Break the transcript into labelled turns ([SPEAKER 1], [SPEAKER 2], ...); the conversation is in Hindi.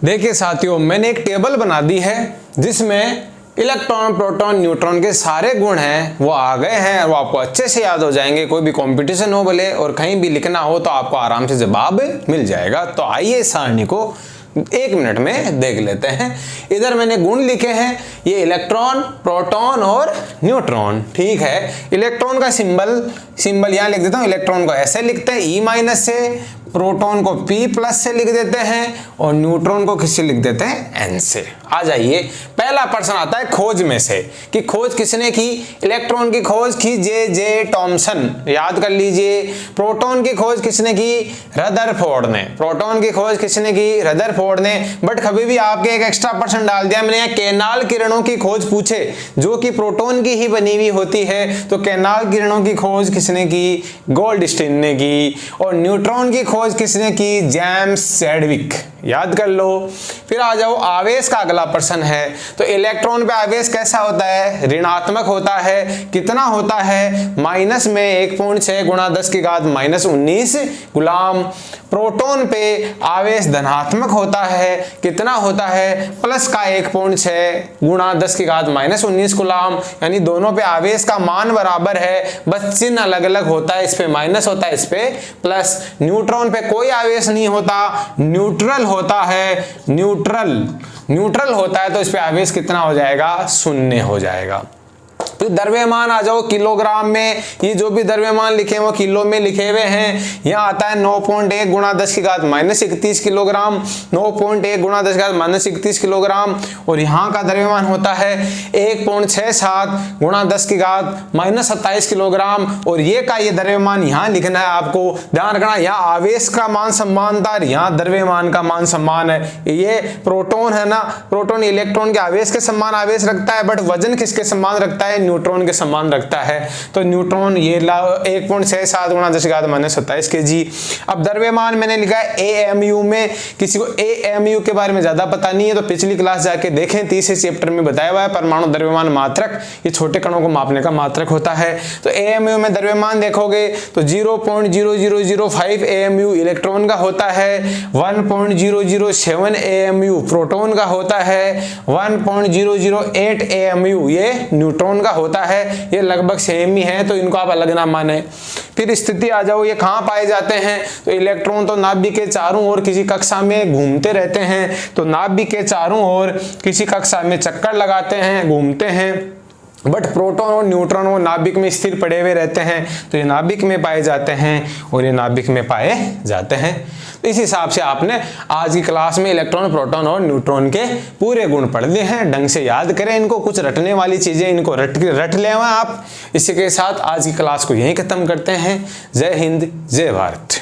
[SPEAKER 1] देखिए साथियों, मैंने एक टेबल बना दी है जिसमें इलेक्ट्रॉन, प्रोटॉन, न्यूट्रॉन के सारे गुण हैं वो आ गए हैं और वो आपको अच्छे से याद हो जाएंगे। कोई भी कंपटीशन हो भले और कहीं भी लिखना हो तो आपको आराम से जवाब मिल जाएगा। तो आइए इस सारणी को 1 मिनट में देख लेते हैं। इधर मैंने गुण लिखे हैं, ये इलेक्ट्रॉन, प्रोटॉन और न्यूट्रॉन। ठीक है, इलेक्ट्रॉन का सिंबल यहां लिख देता हूं। इलेक्ट्रॉन को ऐसे लिखते हैं E- से, प्रोटॉन को P+ से लिख देते हैं और न्यूट्रॉन को किससे लिख देते हैं, N से। आ जाइए, पहला प्रश्न आता है खोज में से कि खोज किसने की। इलेक्ट्रॉन की खोज की J. थॉमसन, याद कर लीजिए। प्रोटॉन की खोज किसने की, रदरफोर्ड ने। प्रोटॉन की खोज किसने की, रदरफोर्ड ने। बट कभी भी आपके एक एक्स्ट्रा पर्सन डाल दिया मैंने, यहाँ कैनाल किरणों की खोज पूछे जो कि प्रोटॉन की ही बनी हुई होती है, तो कैनाल किरणों की खोज किसने की, गोल्डस्टीन ने की। और न्यूट्रॉन की खोज किसने की, जेम्स चैडविक, याद कर लो। फिर आ जाओ, आवेश का अगला प्रश्न है। तो इलेक्ट्रॉन पे आवेश कैसा होता है, ऋणात्मक होता है। कितना होता है, माइनस में 1.6 × 10⁻19 गुलाम। प्रोटॉन पे आवेश धनात्मक होता है। कितना होता है, प्लस का 1.6 × 10⁻19 गुलाम। यानी दोनों पे आवेश का मान बराबर है, बस चिन्ह अलग अलग होता है। इस पे माइनस होता है, इस पे प्लस। न्यूट्रॉन पे कोई आवेश नहीं होता, न्यूट्रल होता है। न्यूट्रल होता है तो इस पे आवेश कितना हो जाएगा, 0 हो जाएगा। तो द्रव्यमान आ जाओ किलोग्राम में। ये जो भी द्रव्यमान लिखे हैं वो किलो में लिखे हुए हैं। यहाँ आता है 9.1 × 10⁻31 किलोग्राम, 9.1 × 10⁻31 किलोग्राम। और यहाँ का द्रव्यमान होता है 1.67 × 10⁻27 किलोग्राम। और ये का ये द्रव्यमान यहाँ लिखना है आपको, ध्यान रखना। यहाँ आवेश का मान समान था, यहाँ द्रव्यमान का मान समान है। ये प्रोटॉन है ना, प्रोटॉन इलेक्ट्रॉन के आवेश के समान आवेश रखता है, बट वजन किसके समान रखता है, न्यूट्रॉन के समान रखता है। तो न्यूट्रॉन ये 1.67 × 10⁻27 kg। अब द्रव्यमान मैंने लिखा है AMU में। किसी को AMU के बारे में ज्यादा पता नहीं है तो पिछली क्लास जाके देखें, तीसरे चैप्टर में बताया हुआ है। परमाणु द्रव्यमान मात्रक, ये छोटे कणों को मापने का मात्रक होता है। तो AMU में द्रव्यमान देखोगे तो 0.0005 AMU इलेक्ट्रॉन का होता है, 1.007 AMU प्रोटॉन का होता है, 1.008 AMU ये न्यूट्रॉन का होता है। ये लगभग सेम ही है, तो इनको आप अलग ना माने। फिर स्थिति आ जाओ, ये कहाँ पाए जाते हैं। तो इलेक्ट्रॉन तो नाभिक के चारों ओर किसी कक्षा में घूमते रहते हैं, तो नाभिक के चारों ओर किसी कक्षा में चक्कर लगाते हैं, घूमते हैं। बट प्रोटॉन और न्यूट्रॉन वो नाभिक में स्थिर पड़े हुए रहते हैं, तो ये नाभिक में पाए जाते हैं और ये नाभिक में पाए जाते हैं। तो इस हिसाब से आपने आज की क्लास में इलेक्ट्रॉन, प्रोटॉन और न्यूट्रॉन के पूरे गुण पढ़ लिए हैं। ढंग से याद करें इनको, कुछ रटने वाली चीजें इनको रट ले आप। इसी के साथ आज की क्लास को यहीं खत्म करते हैं। जय हिंद, जय भारत।